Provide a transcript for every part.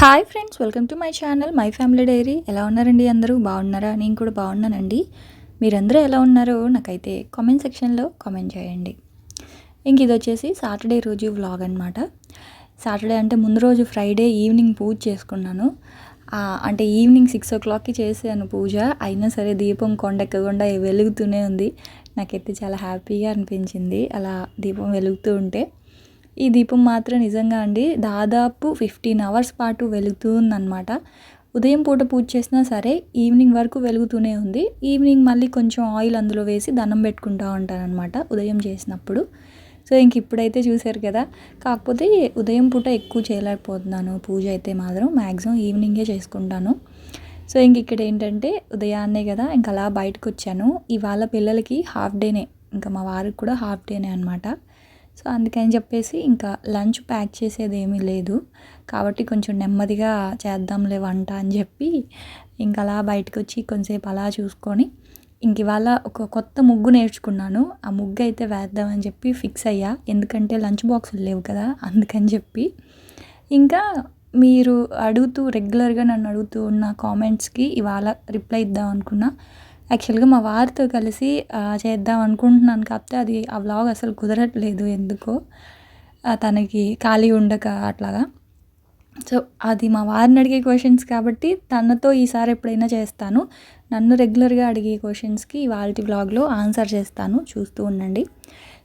Hi friends, welcome to my channel my family dairy. ఎలా ఉన్నారండి? అందరూ బాగున్నారా? నేను కూడా బాగున్నానండి. మీరందరూ ఎలా ఉన్నారో నాకైతే కామెంట్ సెక్షన్లో కామెంట్ చేయండి. ఇంక ఇది వచ్చేసి సాటర్డే రోజు వ్లాగ్ అనమాట. సాటర్డే అంటే ముందు రోజు ఫ్రైడే ఈవినింగ్ పూజ చేసుకున్నాను. అంటే ఈవినింగ్ 6 o'clockకి చేశాను పూజ. అయినా సరే దీపం కొండెక్కకుండా వెలుగుతూనే ఉంది. నాకైతే చాలా హ్యాపీగా అనిపించింది అలా దీపం వెలుగుతూ ఉంటే. ఈ దీపం మాత్రం నిజంగా అండి దాదాపు 15 hours పాటు వెలుగుతూ ఉందన్నమాట. ఉదయం పూట పూజ చేసినా సరే ఈవినింగ్ వరకు వెలుగుతూనే ఉంది. ఈవినింగ్ మళ్ళీ కొంచెం ఆయిల్ అందులో వేసి దండం పెట్టుకుంటూ ఉంటానన్నమాట ఉదయం చేసినప్పుడు. సో ఇంక ఇప్పుడైతే చూశారు కదా. కాకపోతే ఉదయం పూట ఎక్కువ చేయలేకపోతున్నాను పూజ అయితే మాత్రం మ్యాక్సిమం ఈవినింగే చేసుకుంటాను. సో ఇంక ఇక్కడ ఏంటంటే ఉదయాన్నే కదా ఇంక అలా బయటకు వచ్చాను. ఇవాళ పిల్లలకి హాఫ్ డేనే, ఇంకా మా వారికి కూడా హాఫ్ డేనే అనమాట. సో అందుకని చెప్పేసి ఇంకా లంచ్ ప్యాక్ చేసేది ఏమీ లేదు కాబట్టి కొంచెం నెమ్మదిగా చేద్దాంలే వంట అని చెప్పి ఇంకా అలా బయటకు వచ్చి కొంచెంసేపు అలా చూసుకొని ఇంక ఇవాళ ఒక కొత్త ముగ్గు నేర్చుకున్నాను. ఆ ముగ్గు అయితే వేద్దామని చెప్పి ఫిక్స్ అయ్యా. ఎందుకంటే లంచ్ బాక్సులు లేవు కదా అందుకని చెప్పి. ఇంకా మీరు రెగ్యులర్గా నన్ను అడుగుతూ ఉన్న కామెంట్స్కి ఇవాళ రిప్లై ఇద్దాం అనుకున్నా. యాక్చువల్గా మా వారితో కలిసి చేద్దాం అనుకుంటున్నాను. కాకపోతే అది ఆ వ్లాగ్ అసలు కుదరట్లేదు ఎందుకో, తనకి ఖాళీ ఉండక అట్లాగా. సో అది మా వారిని అడిగే క్వశ్చన్స్ కాబట్టి తనతో ఈసారి ఎప్పుడైనా చేస్తాను. నన్ను రెగ్యులర్గా అడిగే క్వశ్చన్స్కి ఇవాల్టి వ్లాగ్లో ఆన్సర్ చేస్తాను, చూస్తూ ఉండండి.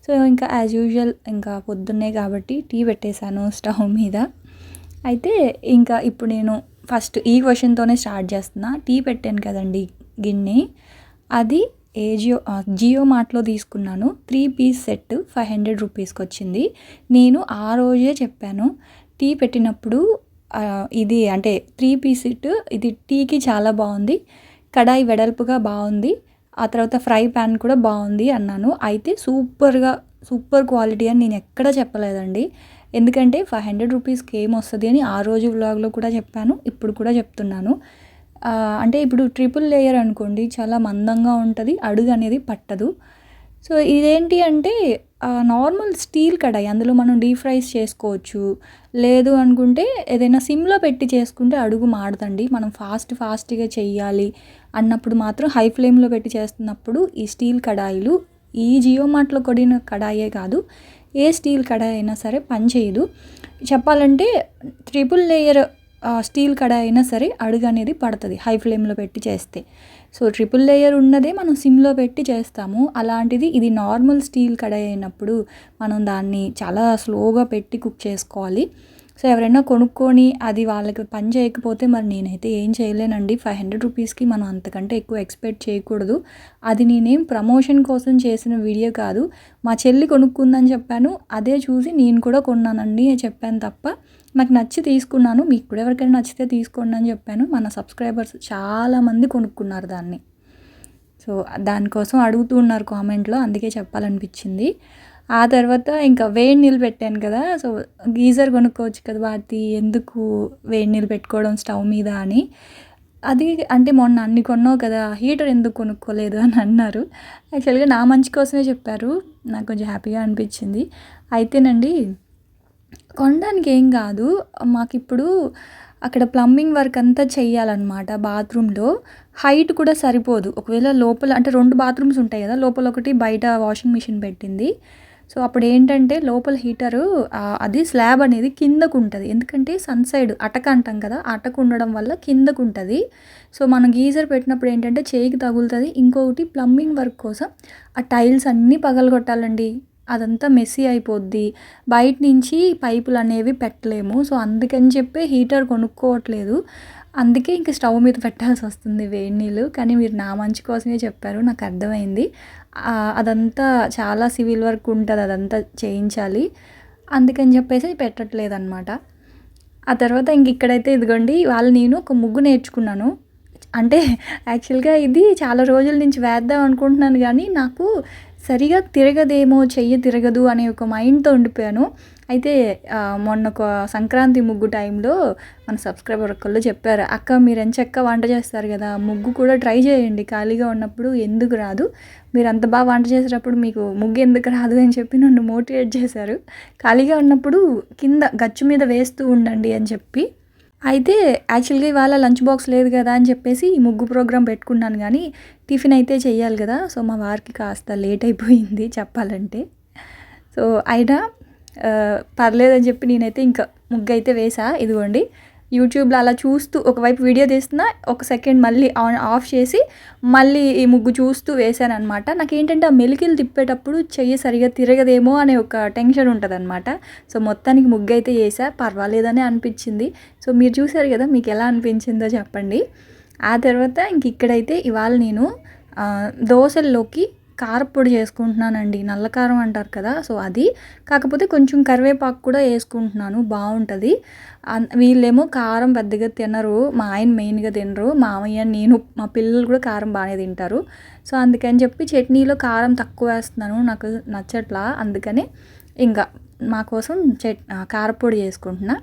సో ఇంకా యాజ్ యూజువల్ ఇంకా పొద్దున్నే కాబట్టి టీ పెట్టేశాను స్టవ్ మీద. అయితే ఇంకా ఇప్పుడు నేను ఫస్ట్ ఈ క్వశ్చన్తోనే స్టార్ట్ చేస్తున్నా. టీ పెట్టాను కదండి గిన్నె, అది జియో మార్ట్లో తీసుకున్నాను. 3-piece సెట్ 500 రూపీస్కి వచ్చింది. నేను ఆ రోజే చెప్పాను టీ పెట్టినప్పుడు ఇది అంటే 3-piece సెట్ ఇది టీకి చాలా బాగుంది, కడాయి వెడల్పుగా బాగుంది, ఆ తర్వాత ఫ్రై ప్యాన్ కూడా బాగుంది అన్నాను. అయితే సూపర్ క్వాలిటీ అని నేను ఎక్కడ చెప్పలేదండి. ఎందుకంటే 500 రూపీస్కి ఏమొస్తుంది అని ఆ రోజు వ్లాగ్లో కూడా చెప్పాను, ఇప్పుడు కూడా చెప్తున్నాను. అంటే ఇప్పుడు ట్రిపుల్ లేయర్ అనుకోండి చాలా మందంగా ఉంటుంది, అడుగు అనేది పట్టదు. సో ఇదేంటి అంటే నార్మల్ స్టీల్ కడాయి, అందులో మనం డీప్ ఫ్రైస్ చేసుకోవచ్చు. లేదు అనుకుంటే ఏదైనా సిమ్లో పెట్టి చేసుకుంటే అడుగు మాడదండి. మనం ఫాస్ట్గా చెయ్యాలి అన్నప్పుడు మాత్రం హై ఫ్లేమ్లో పెట్టి చేస్తున్నప్పుడు ఈ స్టీల్ కడాయిలు, ఈ జియో మార్ట్లో కొడిన కడాయే కాదు ఏ స్టీల్ కడాయి అయినా సరే పని చేయదు. చెప్పాలంటే ట్రిపుల్ లేయర్ స్టీల్ కడాయి అయినా సరే అడుగు అనేది పడుతుంది హై ఫ్లేమ్లో పెట్టి చేస్తే. సో ట్రిపుల్ లేయర్ ఉన్నదే మనం సిమ్లో పెట్టి చేస్తాము. అలాంటిది ఇది నార్మల్ స్టీల్ కడాయి అయినప్పుడు మనం దాన్ని చాలా స్లోగా పెట్టి కుక్ చేసుకోవాలి. సో ఎవరైనా కొనుక్కొని అది వాళ్ళకి పని చేయకపోతే మరి నేనైతే ఏం చేయలేనండి. 500 రూపీస్కి మనం అంతకంటే ఎక్కువ ఎక్స్పెక్ట్ చేయకూడదు. అది నేనేం ప్రమోషన్ కోసం చేసిన వీడియో కాదు, మా చెల్లి కొనుక్కుందని చెప్పాను, అదే చూసి నేను కూడా కొన్నానండి అని చెప్పాను తప్ప నాకు నచ్చి తీసుకున్నాను. మీకు కూడా ఎవరికైనా నచ్చితే తీసుకోండి అని చెప్పాను. మన సబ్స్క్రైబర్స్ చాలామంది కొనుక్కున్నారు దాన్ని. సో దానికోసం అడుగుతూ ఉన్నారు కామెంట్లో, అందుకే చెప్పాలనిపించింది. ఆ తర్వాత ఇంకా వేడి నీళ్ళు పెట్టాను కదా. సో గీజర్ కొనుక్కోవచ్చు కదా భారతి, ఎందుకు వేడి నీళ్ళు పెట్టుకోవడం స్టవ్ మీద అని. అది అంటే మొన్న అన్ని కొన్నావు కదా, హీటర్ ఎందుకు కొనుక్కోలేదు అని అన్నారు. యాక్చువల్గా నా మంచి కోసమే చెప్పారు, నాకు కొంచెం హ్యాపీగా అనిపించింది. అయితేనండి కొనడానికి ఏం కాదు, మాకిప్పుడు అక్కడ ప్లంబింగ్ వర్క్ అంతా చెయ్యాలన్నమాట. బాత్రూంలో హైట్ కూడా సరిపోదు. ఒకవేళ లోపల అంటే 2 బాత్రూమ్స్ ఉంటాయి కదా, లోపల ఒకటి బయట వాషింగ్ మిషన్ పెట్టింది. సో అప్పుడు ఏంటంటే లోపల హీటరు అది స్లాబ్ అనేది కిందకు ఉంటుంది. ఎందుకంటే సన్ సైడ్ అటక అంటాం కదా, అటక ఉండడం వల్ల కిందకు ఉంటుంది. సో మనం గీజర్ పెట్టినప్పుడు ఏంటంటే చేయికి తగులుతుంది. ఇంకొకటి ప్లంబింగ్ వర్క్ కోసం ఆ టైల్స్ అన్నీ పగలగొట్టాలండి, అదంతా మెస్సీ అయిపోద్ది, బయట నుంచి పైపులు అనేవి పెట్టలేము. సో అందుకని చెప్పి హీటర్ కొనుక్కోవట్లేదు. అందుకే ఇంక స్టవ్ మీద పెట్టాల్సి వస్తుంది వేడి నీళ్ళు. కానీ మీరు నా మంచి కోసమే చెప్పారు, నాకు అర్థమైంది. అదంతా చాలా సివిల్ వర్క్ ఉంటుంది, అదంతా చేయించాలి, అందుకని చెప్పేసి పెట్టట్లేదు అనమాట. ఆ తర్వాత ఇంక ఇక్కడైతే ఇదిగోండి నేను ఒక ముగ్గు నేర్చుకున్నాను. అంటే యాక్చువల్గా ఇది చాలా రోజుల నుంచి వేద్దాం అనుకుంటున్నాను కానీ నాకు సరిగా తిరగదేమో, చెయ్యి తిరగదు అనే ఒక మైండ్తో ఉండిపోయాను. అయితే మొన్న ఒక సంక్రాంతి ముగ్గు టైంలో మన సబ్స్క్రైబర్ ఒకళ్ళు చెప్పారు, అక్క మీరు ఎంచక్క వంట చేస్తారు కదా, ముగ్గు కూడా ట్రై చేయండి ఖాళీగా ఉన్నప్పుడు, ఎందుకు రాదు, మీరు అంత బాగా వంట చేసేటప్పుడు మీకు ముగ్గు ఎందుకు రాదు అని చెప్పి నన్ను మోటివేట్ చేశారు. ఖాళీగా ఉన్నప్పుడు కింద గచ్చు మీద వేస్తూ ఉండండి అని చెప్పి. అయితే యాక్చువల్‌గా ఇవాళ లంచ్ బాక్స్ లేదు గదా అని చెప్పేసి ఈ ముగ్గు ప్రోగ్రామ్ పెట్టుకున్నాను గానీ, టిఫిన్ అయితే చెయ్యాలి గదా! సో, మా వారికి కాస్త లేట్ అయిపోయింది చెప్పాలంటే. సో, అయినా పర్లేదని చెప్పి నేనైతే ఇంకా ముగ్గయితే వేశా. ఇదిగోండి యూట్యూబ్‌లో అలా చూస్తూ ఒకవైపు వీడియో తీస్తున్నా, ఒక సెకండ్ మళ్ళీ ఆఫ్ చేసి, మళ్ళీ ఈ ముగ్గు చూస్తూ వేశాననమాట. నాకేంటంటే ఆ మెలికలు తిప్పేటప్పుడు చెయ్యి సరిగ్గా తిరగదేమో అనే ఒక టెన్షన్ ఉంటదనమాట. సో, మొత్తానికి ముగ్గయితే ఏశా. పర్వాలేదనే అనిపిచ్చింది. సో, మీరు చూసారు గదా! మీకెలా అనిపించిందో చెప్పండి. ఆ తర్వాత ఇక్కడైతే ఇవాళ నేను దోసల్లోకి కారప్పొడి చేసుకుంటున్నానండి. నల్ల కారం అంటారు కదా! సో, అది. కాకపోతే కొంచెం కరివేపాకు కూడా యేసుకుంటున్నాను. బావుంటది. వీళ్ళేమో కారం పెద్దగా తినరు. మా ఆయన మెయిన్‌గా తినరు. మామయ్య, నేను, మా పిల్లలు కూడా కారం బానే తింటారు. సో, అందుకని చెప్పి చట్నీలో కారం తక్కువేస్తున్నాను. నాకు నచ్చట్లా. అందుకని ఇంక మా కోసం కారప్పొడి చేసుకుంటున్నా.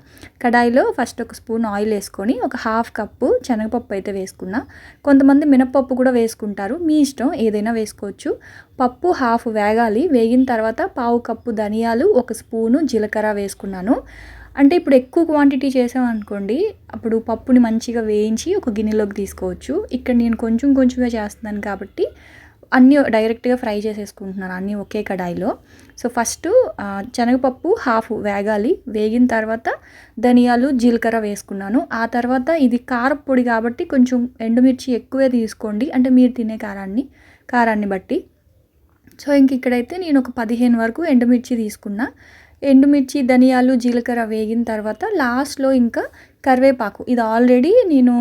కడాయిలో ఫస్ట్ ఒక స్పూన్ ఆయిల్ వేసుకొని, ఒక హాఫ్ కప్పు శనగపప్పు అయితే వేసుకున్నా. కొంతమంది మినపప్పు కూడా వేసుకుంటారు. మీ ఇష్టం ఏదైనా వేసుకోవచ్చు. పప్పు హాఫ్ వేగాలి. వేగిన తర్వాత పావు కప్పు ధనియాలు, ఒక స్పూను జీలకర్ర వేసుకున్నాను. అంటే ఇప్పుడు ఎక్కువ క్వాంటిటీ చేసామనుకోండి, అప్పుడు పప్పుని మంచిగా వేయించి ఒక గిన్నెలోకి తీసుకోవచ్చు. ఇక్కడ నేను కొంచెం కొంచెంగా చేస్తున్నాను కాబట్టి అన్నీ డైరెక్ట్‌గా ఫ్రై చేసేసుకుంటున్నాను అన్నీ ఒకే కడాయిలో. సో, ఫస్టు శనగపప్పు హాఫ్ వేగాలి. వేగిన తర్వాత ధనియాలు, జీలకర్ర వేసుకున్నాను. ఆ తర్వాత ఇది కారప్పొడి కాబట్టి కొంచెం ఎండుమిర్చి ఎక్కువే తీసుకోండి. అంటే మీరు తినే కారాన్ని బట్టి. సో, ఇక్కడైతే నేను ఒక 15 వరకు ఎండుమిర్చి తీసుకున్నా. ఎండుమిర్చి, ధనియాలు, జీలకర్ర వేగిన తర్వాత లాస్ట్‌లో ఇంకా కరివేపాకు. ఇది ఆల్రెడీ నేను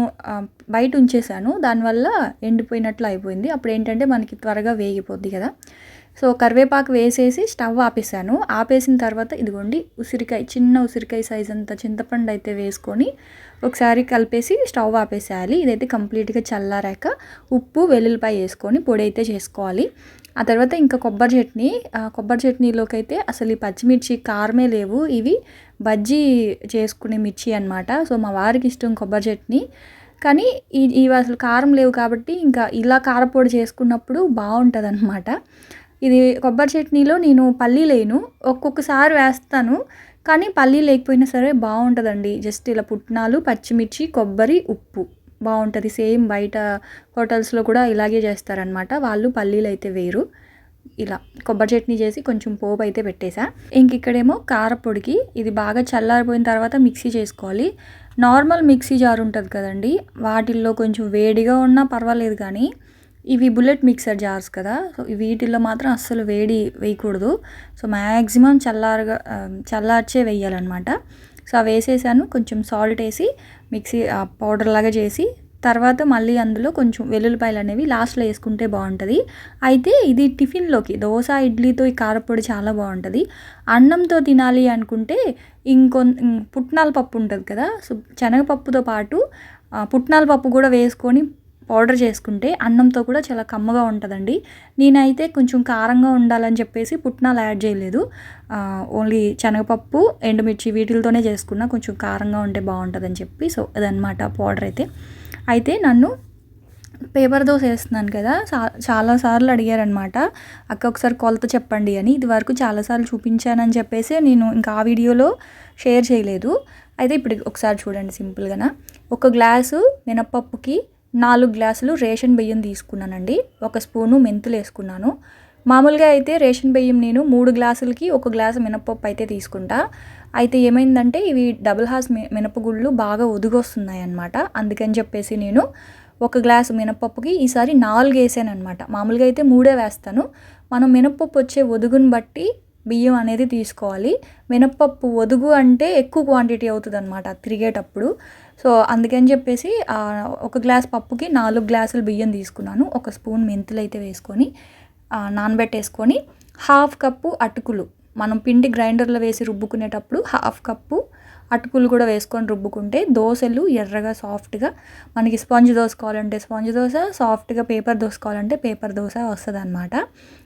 బయట ఉంచేసాను. దానివల్ల ఎండిపోయినట్లు అయిపోయింది. అప్పుడేంటంటే మనకి త్వరగా వేగిపోద్ది కదా! సో, కరివేపాకు వేసేసి స్టవ్ ఆపేసాను. ఆపేసిన తర్వాత ఇదిగోండి చిన్న ఉసిరికాయ సైజ్ అంత చింతపండు అయితే వేసుకొని ఒకసారి కలిపేసి స్టవ్ ఆపేసేయాలి. ఇదైతే కంప్లీట్‌గా చల్లారాక ఉప్పు, వెల్లుల్లిపాయ వేసుకొని పొడి అయితే చేసుకోవాలి. ఆ తర్వాత ఇంకా కొబ్బరి చట్నీలోకైతే అసలు ఈ పచ్చిమిర్చి కారమే లేవు. ఇవి బజ్జీ చేసుకునే మిర్చి అనమాట. సో, మా వారికి ఇష్టం కొబ్బరి చట్నీ. కానీ ఇవి అసలు కారం లేవు కాబట్టి ఇంకా ఇలా కారపొడి చేసుకున్నప్పుడు బావుంటదనమాట. ఇది కొబ్బరి చట్నీలో నేను పల్లీలేయను. ఒక్కొక్కసారి వేస్తాను. కానీ పల్లీలు లేకపోయినా సరే బావుంటదండి. జస్ట్ ఇలా పుట్నాలు, పచ్చిమిర్చి, కొబ్బరి, ఉప్పు బావుంటది. సేమ్ బయట హోటల్స్‌లో కూడా ఇలాగే చేస్తారనమాట. వాళ్ళు పల్లీలైతే వేయరు. ఇలా కొబ్బరి చట్నీ చేసి కొంచెం పోపు అయితే పెట్టేసా. ఇక్కడేమో కారపొడికి ఇది బాగా చల్లారిపోయిన తర్వాత మిక్సీ చేసుకోవాలి. నార్మల్ మిక్సీ జార్ ఉంటది కదండీ! వాటిల్లో కొంచెం వేడిగా ఉన్నా పర్వాలేదు కానీ, ఇవి బుల్లెట్ మిక్సర్ జార్స్ కదా! సో, వీటిల్లో మాత్రం అస్సలు వేడి వేయకూడదు. సో, మ్యాక్సిమం చల్లార్చే వేయాలనమాట. సో, అవి వేసేసాను. కొంచెం సాల్ట్ వేసి మిక్సీ పౌడర్ లాగా చేసి, తర్వాత మళ్ళీ అందులో కొంచెం వెల్లుల్లిపాయలు అనేవి లాస్ట్‌లో వేసుకుంటే బావుంటది. అయితే ఇది టిఫిన్‌లోకి దోస, ఇడ్లీతో ఈ కారపొడి చాలా బావుంటది. అన్నంతో తినాలి అనుకుంటే పుట్నాల పప్పు ఉంటది కదా! సో, శనగపప్పుతో పాటు పుట్నాల పప్పు కూడా వేసుకొని పౌడర్ చేసుకుంటే అన్నంతో కూడా చాలా కమ్మగా ఉంటదండి. నేనైతే కొంచెం కారంగా ఉండాలని చెప్పేసి పుట్నాలు యాడ్ చేయలేదు. ఓన్లీ శనగపప్పు, ఎండుమిర్చి వీటిలతోనే చేసుకున్నా. కొంచెం కారంగా ఉంటే బావుంటదని చెప్పి. సో, అదనమాట పౌడర్ అయితే. అయితే నన్ను పేపర్ దోస వేస్తున్నాను కదా! చాలా సార్లు అడిగారనమాట. అక్క ఒకసారి కొలత చెప్పండి అని. ఇదివరకు చాలా సార్లు చూపించానని చెప్పేసి నేను ఇంకా ఆ వీడియోలో షేర్ చేయలేదు. అయితే ఇప్పుడు ఒకసారి చూడండి సింపుల్‌గాన. ఒక గ్లాసు మినపప్పుకి 4 గ్లాసులు రేషన్ బియ్యం తీసుకున్నానండి. ఒక స్పూను మెంతులేసుకున్నాను. మామూలుగా అయితే రేషన్ బియ్యం నేను 3 గ్లాసులకి 1 గ్లాసు మినపప్పు అయితే తీసుకుంటా. అయితే ఏమైందంటే ఇవి డబుల్ హార్స్ మినపగుళ్ళు బాగా ఒదిగొస్తున్నాయన్నమాట. అందుకని చెప్పేసి నేను 1 గ్లాసు మినపప్పుకి ఈసారి 4 వేసాననమాట. మామూలుగా అయితే 3 వేస్తాను. మనం మినపప్పు వచ్చే ఒదుగుని బట్టి బియ్యం అనేది తీసుకోవాలి. మినపప్పు ఒదుగు అంటే ఎక్కువ క్వాంటిటీ అవుతుందనమాట తిరిగేటప్పుడు. సో, అందుకని చెప్పేసి 1 గ్లాస్ పప్పుకి 4 గ్లాసులు బియ్యం తీసుకున్నాను. ఒక స్పూన్ మెంతులైతే వేసుకొని నానబెట్టేసుకొని, హాఫ్ కప్పు అటుకులు మనం పిండి గ్రైండర్‌లో వేసి రుబ్బుకునేటప్పుడు హాఫ్ కప్పు అటుకులు కూడా వేసుకొని రుబ్బుకుంటే దోసలు ఎర్రగా సాఫ్ట్‌గా, మనకి స్పాంజ్ దోస కావాలంటే స్పాంజ్ దోస, సాఫ్ట్‌గా పేపర్ దోస కావాలంటే పేపర్ దోస వస్తదనమాట.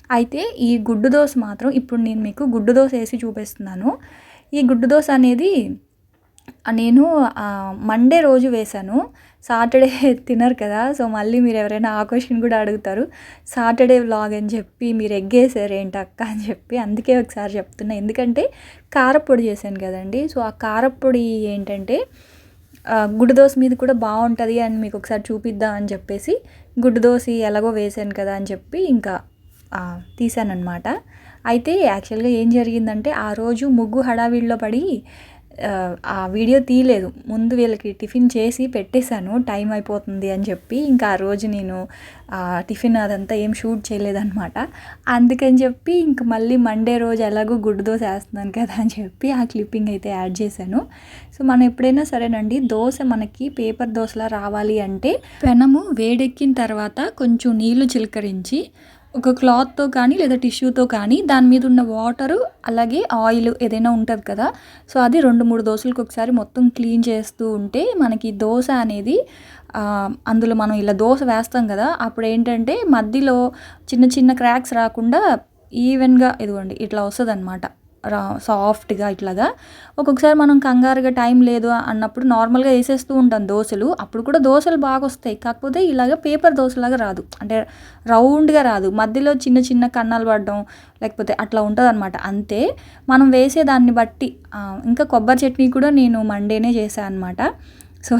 అయితే ఈ గుడ్డు దోస మాత్రం ఇప్పుడు నేను మీకు గుడ్డు దోస వేసి చూపిస్తున్నాను. ఈ గుడ్డు దోస అనేది నేను మండే రోజు వేశాను. సాటర్డే తినరు కదా! సో, మళ్ళీ మీరు ఎవరైనా ఆ క్వెషన్ కూడా అడుగుతారు. సాటర్డే వ్లాగ్ అని చెప్పి మీరు ఎగ్గేసారు ఏంటక్క అని చెప్పి. అందుకే ఒకసారి చెప్తున్నా. ఎందుకంటే కారప్పొడి చేశాను కదండీ! సో, ఆ కారప్పొడి ఏంటంటే గుడ్డు దోస మీద కూడా బాగుంటుంది అని మీకు ఒకసారి చూపిద్దాం అని చెప్పేసి గుడ్డు దోస ఎలాగో వేసాను కదా అని చెప్పి ఇంకా తీసానన్నమాట. అయితే యాక్చువల్గా ఏం జరిగిందంటే ఆ రోజు ముగ్గు హడావిడిలో పడి ఆ వీడియో తీయలేదు. ముందు వీళ్ళకి టిఫిన్ చేసి పెట్టేశాను టైం అయిపోతుంది అని చెప్పి. ఇంకా ఆ రోజు నేను టిఫిన్ అదంతా ఏం షూట్ చేయలేదన్నమాట. అందుకని చెప్పి ఇంక మళ్ళీ మండే రోజు ఎలాగో గుడ్డు దోశ వేస్తున్నాను కదా అని చెప్పి ఆ క్లిప్పింగ్ అయితే యాడ్ చేశాను. సో మనం ఎప్పుడైనా సరేనండి, దోశ మనకి పేపర్ దోశలా రావాలి అంటే పెనము వేడెక్కిన తర్వాత కొంచెం నీళ్లు చిలకరించి ఒక క్లాత్తో కానీ లేదా టిష్యూతో కానీ దాని మీద ఉన్న వాటరు అలాగే ఆయిల్ ఏదైనా ఉంటుంది కదా, సో అది 2-3 దోశలకు ఒకసారి మొత్తం క్లీన్ చేస్తూ ఉంటే మనకి దోశ అనేది అందులో మనం ఇలా దోశ వేస్తాం కదా, అప్పుడు ఏంటంటే మధ్యలో చిన్న చిన్న క్రాక్స్ రాకుండా ఈవెన్గా ఇదిగోండి ఇట్లా వస్తుంది అనమాట, సాఫ్ట్గా ఇట్లాగా. ఒక్కొక్కసారి మనం కంగారుగా టైం లేదు అన్నప్పుడు నార్మల్గా వేసేస్తూ ఉంటాం దోశలు, అప్పుడు కూడా దోశలు బాగా వస్తాయి. కాకపోతే ఇలాగ పేపర్ దోశలాగా రాదు, అంటే రౌండ్గా రాదు, మధ్యలో చిన్న చిన్న కన్నాలు పడడం లేకపోతే అట్లా ఉంటుంది అనమాట. అంతే మనం వేసేదాన్ని బట్టి. ఇంకా కొబ్బరి చట్నీ కూడా నేను మండేనే చేశాను అనమాట. సో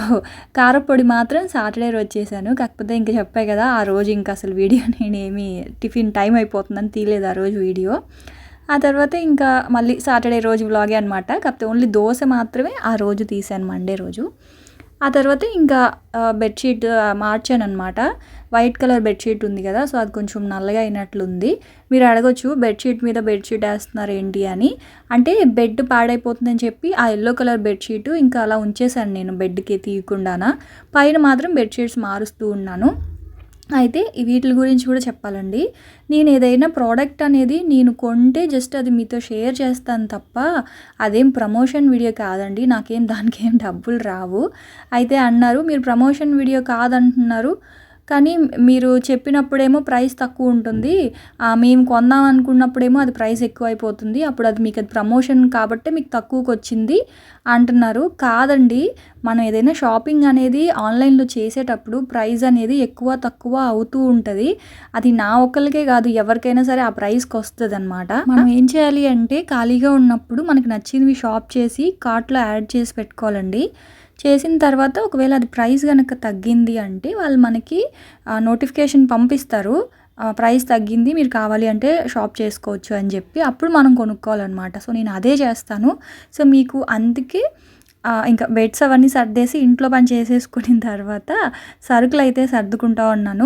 కారపొడి మాత్రం సాటర్డే రోజు చేశాను. కాకపోతే ఇంకా చెప్పాయి కదా ఆ రోజు ఇంకా అసలు వీడియో నేనేమి టిఫిన్ టైం అయిపోతుందని తీయలేదు ఆ రోజు వీడియో. ఆ తర్వాత ఇంకా మళ్ళీ సాటర్డే రోజు వ్లాగే అనమాట. కాకపోతే ఓన్లీ దోశ మాత్రమే ఆ రోజు తీసాను, మండే రోజు. ఆ తర్వాత ఇంకా బెడ్షీట్ మార్చాను అనమాట. వైట్ కలర్ బెడ్షీట్ ఉంది కదా, సో అది కొంచెం నల్లగా అయినట్లుంది. మీరు అడగొచ్చు బెడ్షీట్ మీద బెడ్షీట్ వేస్తున్నారు ఏంటి అని. అంటే బెడ్ పాడైపోతుందని చెప్పి ఆ ఎల్లో కలర్ బెడ్షీట్ ఇంకా అలా ఉంచేసాను నేను, బెడ్కి తీయకుండానా. పైన మాత్రం బెడ్షీట్స్ మారుస్తూ ఉన్నాను. అయితే వీటి గురించి కూడా చెప్పాలండి. నేను ఏదైనా ప్రోడక్ట్ అనేది నేను కొంటే జస్ట్ అది మీతో షేర్ చేస్తాను తప్ప అదేం ప్రమోషన్ వీడియో కాదండి. నాకేం దానికి ఏం డబ్బులు రావు. అయితే అన్నారు మీరు ప్రమోషన్ వీడియో కాదంటున్నారు కానీ మీరు చెప్పినప్పుడేమో ప్రైస్ తక్కువ ఉంటుంది, మేము కొందాం అనుకున్నప్పుడేమో అది ప్రైస్ ఎక్కువ అయిపోతుంది, అప్పుడు అది మీకు అది ప్రమోషన్ కాబట్టి మీకు తక్కువకి వచ్చింది అంటున్నారు. కాదండి, మనం ఏదైనా షాపింగ్ అనేది ఆన్లైన్లో చేసేటప్పుడు ప్రైస్ అనేది ఎక్కువ తక్కువ అవుతూ ఉంటుంది. అది నా ఒక్కరికే కాదు, ఎవరికైనా సరే ఆ ప్రైస్కి వస్తుంది అనమాట. మనం ఏం చేయాలి అంటే ఖాళీగా ఉన్నప్పుడు మనకి నచ్చినవి షాప్ చేసి కార్ట్లో యాడ్ చేసి పెట్టుకోవాలండి. చేసిన తర్వాత ఒకవేళ అది ప్రైస్ కనుక తగ్గింది అంటే వాళ్ళు మనకి నోటిఫికేషన్ పంపిస్తారు, ప్రైస్ తగ్గింది మీరు కావాలి అంటే షాప్ చేసుకోవచ్చు అని చెప్పి. అప్పుడు మనం కొనుక్కోవాలన్నమాట. సో నేను అదే చేస్తాను. సో మీకు అందుకే ఇంకా బెడ్స్ అవన్నీ సర్దేసి ఇంట్లో పని చేసేసుకున్న తర్వాత సరుకులు అయితే సర్దుకుంటూ ఉన్నాను.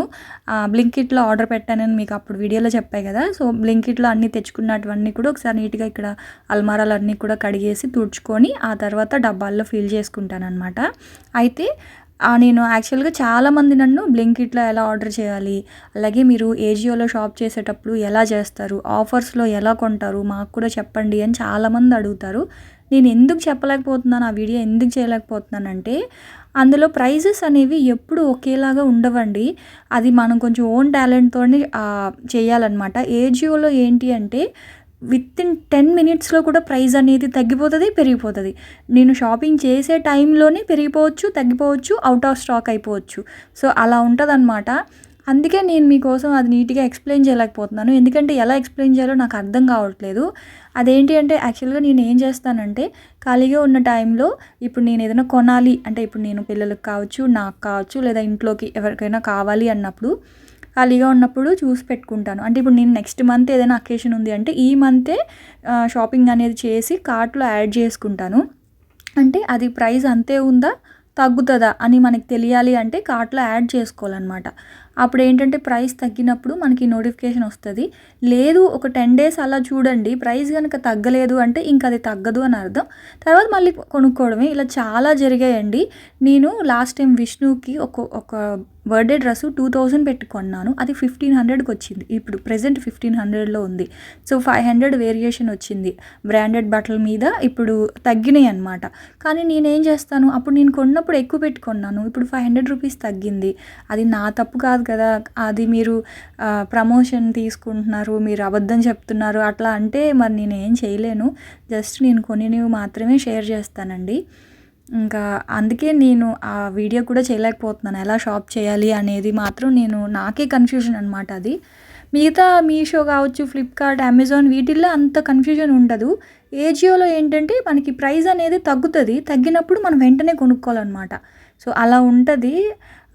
బ్లింకిట్లో ఆర్డర్ పెట్టానని మీకు అప్పుడు వీడియోలో చెప్పాయి కదా, సో బ్లింకిట్లో అన్నీ తెచ్చుకున్నటువన్నీ కూడా ఒకసారి నీట్గా ఇక్కడ అల్మారాలు అన్నీ కూడా కడిగేసి తుడుచుకొని ఆ తర్వాత డబ్బాల్లో ఫిల్ చేసుకుంటాను అనమాట. అయితే నేను యాక్చువల్గా చాలామంది నన్ను బ్లింకిట్లో ఎలా ఆర్డర్ చేయాలి, అలాగే మీరు ఏజియోలో షాప్ చేసేటప్పుడు ఎలా చేస్తారు, ఆఫర్స్లో ఎలా కొంటారు మాకు కూడా చెప్పండి అని చాలామంది అడుగుతారు. నేను ఎందుకు చెప్పలేకపోతున్నాను, ఆ వీడియో ఎందుకు చేయలేకపోతున్నానంటే అందులో ప్రైజెస్ అనేవి ఎప్పుడు ఒకేలాగా ఉండవండి. అది మనం కొంచెం ఓన్ టాలెంట్తో చేయాలన్నమాట. ఏజియోలో ఏంటి అంటే వితిన్ 10 మినిట్స్లో కూడా ప్రైస్ అనేది తగ్గిపోతుంది, పెరిగిపోతుంది. నేను షాపింగ్ చేసే టైంలోనే పెరిగిపోవచ్చు, తగ్గిపోవచ్చు, అవుట్ ఆఫ్ స్టాక్ అయిపోవచ్చు. సో అలా ఉంటుందన్నమాట. అందుకే నేను మీకోసం అది నీట్గా ఎక్స్ప్లెయిన్ చేయలేకపోతున్నాను, ఎందుకంటే ఎలా ఎక్స్ప్లెయిన్ చేయాలో నాకు అర్థం కావట్లేదు. అదేంటి అంటే యాక్చువల్గా నేను ఏం చేస్తానంటే ఖాళీగా ఉన్న టైంలో ఇప్పుడు నేను ఏదైనా కొనాలి అంటే ఇప్పుడు నేను పిల్లలకు కావచ్చు, నాకు కావచ్చు, లేదా ఇంట్లోకి ఎవరికైనా కావాలి అన్నప్పుడు ఖాళీగా ఉన్నప్పుడు చూసి పెట్టుకుంటాను. అంటే ఇప్పుడు నేను నెక్స్ట్ మంత్ ఏదైనా అకేషన్ ఉంది అంటే ఈ మంతే షాపింగ్ అనేది చేసి కార్ట్లో యాడ్ చేసుకుంటాను. అంటే అది ప్రైస్ అంతే ఉందా తగ్గుతుందా అని మనకి తెలియాలి అంటే కార్ట్లో యాడ్ చేసుకోవాలన్నమాట. అప్పుడు ఏంటంటే ప్రైస్ తగ్గినప్పుడు మనకి నోటిఫికేషన్ వస్తుంది. లేదు ఒక 10 డేస్ అలా చూడండి, ప్రైస్ కనుక తగ్గలేదు అంటే ఇంక అది తగ్గదు అని అర్థం. తర్వాత మళ్ళీ కొనుక్కోవడమే. ఇలా చాలా జరిగాయండి. నేను లాస్ట్ టైం విష్ణుకి ఒక బర్త్డే డ్రెస్ 2000 పెట్టి కొన్నాను, అది 1500కి వచ్చింది. ఇప్పుడు ప్రెజెంట్ 1500లో ఉంది. సో 500 వేరియేషన్ వచ్చింది బ్రాండెడ్ బట్టల మీద. ఇప్పుడు తగ్గినాయి అనమాట. కానీ నేనేం చేస్తాను, అప్పుడు నేను కొన్నప్పుడు ఎక్కువ పెట్టి కొన్నాను, ఇప్పుడు 500 రూపీస్ తగ్గింది. అది నా తప్పు కాదు కదా, అది మీరు ప్రమోషన్ తీసుకుంటున్నారు, మీరు అబద్ధం చెప్తున్నారు అట్లా అంటే మరి నేనేం చేయలేను. జస్ట్ నేను కొనినవి మాత్రమే షేర్ చేస్తానండి. ఇంకా అందుకే నేను ఆ వీడియో కూడా చేయలేకపోతున్నాను, ఎలా షాప్ చేయాలి అనేది మాత్రం నాకే కన్ఫ్యూజన్ అనమాట. అది మిగతా మీషో కావచ్చు, ఫ్లిప్కార్ట్, అమెజాన్ వీటిల్లో అంత కన్ఫ్యూజన్ ఉండదు. ఏజియోలో ఏంటంటే మనకి ప్రైస్ అనేది తగ్గుతుంది, తగ్గినప్పుడు మనం వెంటనే కొనుక్కోవాలన్నమాట. సో అలా ఉంటుంది.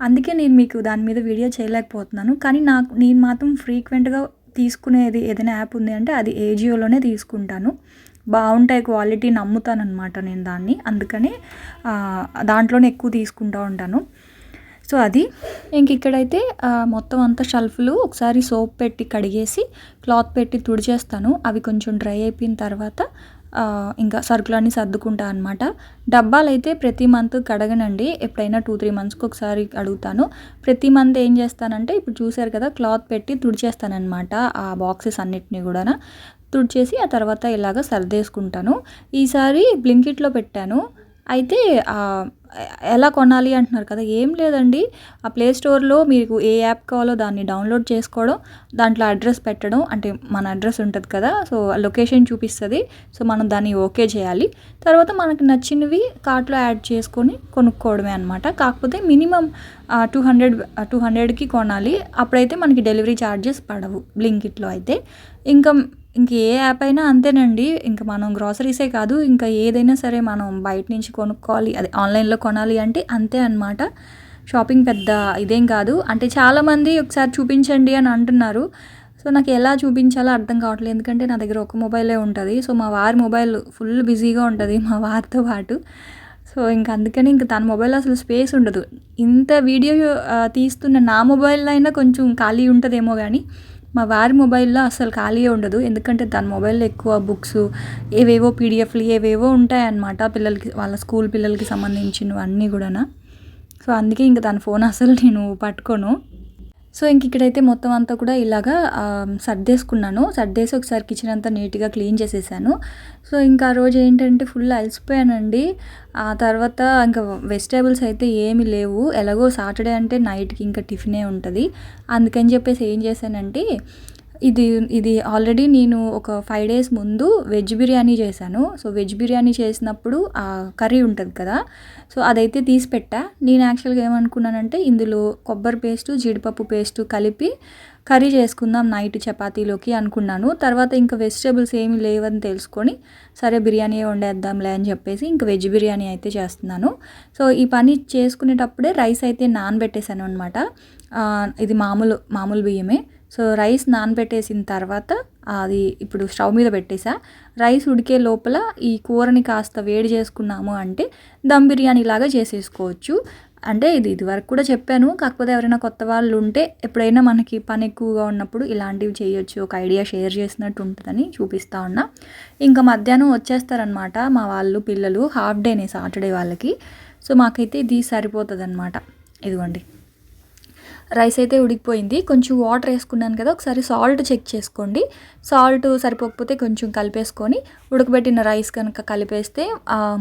అందుకే నేను మీకు దాని మీద వీడియో చేయలేకపోతున్నాను. కానీ నేను మాత్రం ఫ్రీక్వెంట్గా తీసుకునేది ఏదైనా యాప్ ఉంది అంటే అది ఏజియోలోనే తీసుకుంటాను. బాగుంటాయి, క్వాలిటీ నమ్ముతానన్నమాట నేను దాన్ని. అందుకని దాంట్లోనే ఎక్కువ తీసుకుంటూ ఉంటాను. సో అది ఇక్కడైతే మొత్తం అంతా షెల్ఫ్లు ఒకసారి సోప్ పెట్టి కడిగేసి క్లాత్ పెట్టి తుడిచేస్తాను. అవి కొంచెం డ్రై అయిపోయిన తర్వాత ఇంకా సరుకులన్నీ సర్దుకుంటా అనమాట. డబ్బాలు అయితే ప్రతి మంత్ కడగనండి, ఎప్పుడైనా 2-3 మంత్స్కి ఒకసారి అడుగుతాను. ప్రతి మంత్ ఏం చేస్తానంటే ఇప్పుడు చూసారు కదా, క్లాత్ పెట్టి తుడిచేస్తానమాట ఆ బాక్సెస్ అన్నిటిని కూడా. తుడిచేసి ఆ తర్వాత ఇలాగ సర్దేసుకుంటాను. ఈసారి బ్లింకిట్లో పెట్టాను. అయితే ఎలా కొనాలి అంటున్నారు కదా, ఏం లేదండి. ఆ ప్లే స్టోర్లో మీకు ఏ యాప్ కావాలో దాన్ని డౌన్లోడ్ చేసుకోవడం, దాంట్లో అడ్రస్ పెట్టడం, అంటే మన అడ్రస్ ఉంటుంది కదా, సో లొకేషన్ చూపిస్తుంది. సో మనం దాన్ని ఓకే చేయాలి. తర్వాత మనకు నచ్చినవి కార్ట్లో యాడ్ చేసుకొని కొనుక్కోవడమే అనమాట. కాకపోతే మినిమం 200కి కొనాలి. అప్పుడైతే మనకి డెలివరీ ఛార్జెస్ పడవు బ్లింకిట్లో అయితే. ఇంక ఏ యాప్ అయినా అంతేనండి. ఇంకా మనం గ్రాసరీసే కాదు, ఇంకా ఏదైనా సరే మనం బయట నుంచి కొనుక్కోవాలి, అదే ఆన్లైన్లో కొనాలి అంటే అంతే అనమాట. షాపింగ్ పెద్ద ఇదేం కాదు. అంటే చాలామంది ఒకసారి చూపించండి అని అంటున్నారు. సో నాకు ఎలా చూపించాలో అర్థం కావట్లేదు, ఎందుకంటే నా దగ్గర ఒక మొబైలే ఉంటుంది. సో మా వారి మొబైల్ ఫుల్ బిజీగా ఉంటుంది మా వారితో పాటు. సో అందుకని తన మొబైల్ అసలు స్పేస్ ఉండదు. ఇంత వీడియో తీస్తున్న నా మొబైల్లో అయినా కొంచెం ఖాళీ ఉంటుందేమో కానీ మా వారి మొబైల్లో అసలు ఖాళీ ఉండదు. ఎందుకంటే తన మొబైల్లో ఎక్కువ బుక్స్, ఏవేవో పీడిఎఫ్లు ఏవేవో ఉంటాయన్నమాట, పిల్లలకి వాళ్ళ స్కూల్ పిల్లలకి సంబంధించినవి అన్నీ కూడా. సో అందుకే తన ఫోన్ అసలు నేను పట్టుకోను. సో ఇక్కడైతే మొత్తం అంతా కూడా ఇలాగా సర్దేసుకున్నాను. సర్దేసి ఒకసారి కిచెన్ అంతా నీట్గా క్లీన్ చేసేసాను. సో ఆ రోజు ఏంటంటే ఫుల్ అలసిపోయానండి. ఆ తర్వాత ఇంకా వెజిటేబుల్స్ అయితే ఏమీ లేవు. ఎలాగో సాటర్డే అంటే నైట్కి ఇంకా టిఫినే ఉంటుంది. అందుకని చెప్పేసి ఏం చేశానంటే ఇది ఆల్రెడీ నేను ఒక 5 days ముందు వెజ్ బిర్యానీ చేశాను. సో వెజ్ బిర్యానీ చేసినప్పుడు ఆ కర్రీ ఉంటుంది కదా, సో అదైతే తీసి పెట్టా. నేను యాక్చువల్గా ఏమనుకున్నానంటే ఇందులో కొబ్బరి పేస్టు, జీడిపప్పు పేస్టు కలిపి కర్రీ చేసుకుందాం నైట్ చపాతీలోకి అనుకున్నాను. తర్వాత ఇంకా వెజిటేబుల్స్ ఏమీ లేవని తెలుసుకొని సరే బిర్యానీ వండేద్దాంలే అని చెప్పేసి వెజ్ బిర్యానీ అయితే చేస్తున్నాను. సో ఈ పని చేసుకునేటప్పుడే రైస్ అయితే నానబెట్టేశాను అనమాట. ఇది మామూలు బియ్యమే. సో రైస్ నానబెట్టేసిన తర్వాత అది ఇప్పుడు స్టవ్ మీద పెట్టేసా. రైస్ ఉడికే లోపల ఈ కూరని కాస్త వేడి చేసుకున్నాము అంటే దమ్ బిర్యానీ లాగా చేసేసుకోవచ్చు. అంటే ఇది వరకు కూడా చెప్పాను, కాకపోతే ఎవరైనా కొత్త వాళ్ళు ఉంటే ఎప్పుడైనా మనకి పని ఎక్కువగా ఉన్నప్పుడు ఇలాంటివి చేయొచ్చు, ఒక ఐడియా షేర్ చేసినట్టు ఉంటుందని చూపిస్తా ఉన్నా. ఇంకా మధ్యాహ్నం వచ్చేస్తారనమాట మా వాళ్ళు, పిల్లలు. హాఫ్ డేనే సాటర్డే వాళ్ళకి. సో మాకైతే ఇది సరిపోతుంది అనమాట. ఇదిగోండి రైస్ అయితే ఉడికిపోయింది. కొంచెం వాటర్ వేసుకున్నాను కదా, ఒకసారి సాల్ట్ చెక్ చేసుకోండి. సాల్ట్ సరిపోకపోతే కొంచెం కలిపేసుకొని ఉడకబెట్టిన రైస్ కనుక కలిపేస్తే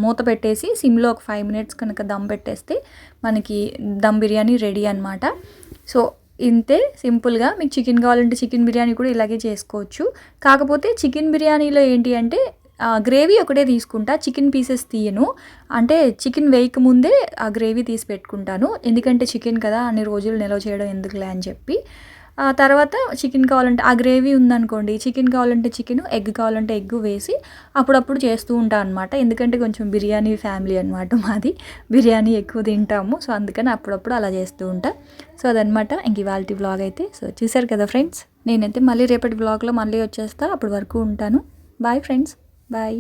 మూత పెట్టేసి సిమ్లో ఒక 5 minutes కనుక దమ్ పెట్టేస్తే మనకి దమ్ బిర్యానీ రెడీ అనమాట. సో ఇంతే సింపుల్గా. మీకు చికెన్ కావాలంటే చికెన్ బిర్యానీ కూడా ఇలాగే చేసుకోవచ్చు. కాకపోతే చికెన్ బిర్యానీలో ఏంటి అంటే గ్రేవీ ఒకటే తీసుకుంటా, చికెన్ పీసెస్ తీయను. అంటే చికెన్ వేయకముందే ఆ గ్రేవీ తీసి పెట్టుకుంటాను, ఎందుకంటే చికెన్ కదా అన్ని రోజులు నిల్వ చేయడం ఎందుకులే అని చెప్పి. తర్వాత చికెన్ కావాలంటే ఆ గ్రేవీ ఉందనుకోండి, చికెన్ కావాలంటే చికెన్, ఎగ్ కావాలంటే ఎగ్ వేసి అప్పుడప్పుడు చేస్తూ ఉంటాను అనమాట. ఎందుకంటే కొంచెం బిర్యానీ ఫ్యామిలీ అనమాట మాది, బిర్యానీ ఎక్కువ తింటాము. సో అందుకని అప్పుడప్పుడు అలా చేస్తూ ఉంటా. సో అదనమాట ఇవాళ వ్లాగ్ అయితే. సో చూసారు కదా ఫ్రెండ్స్, నేనైతే మళ్ళీ రేపటి వ్లాగ్లో మళ్ళీ వచ్చేస్తా. అప్పటి వరకు ఉంటాను. Bye friends, bye.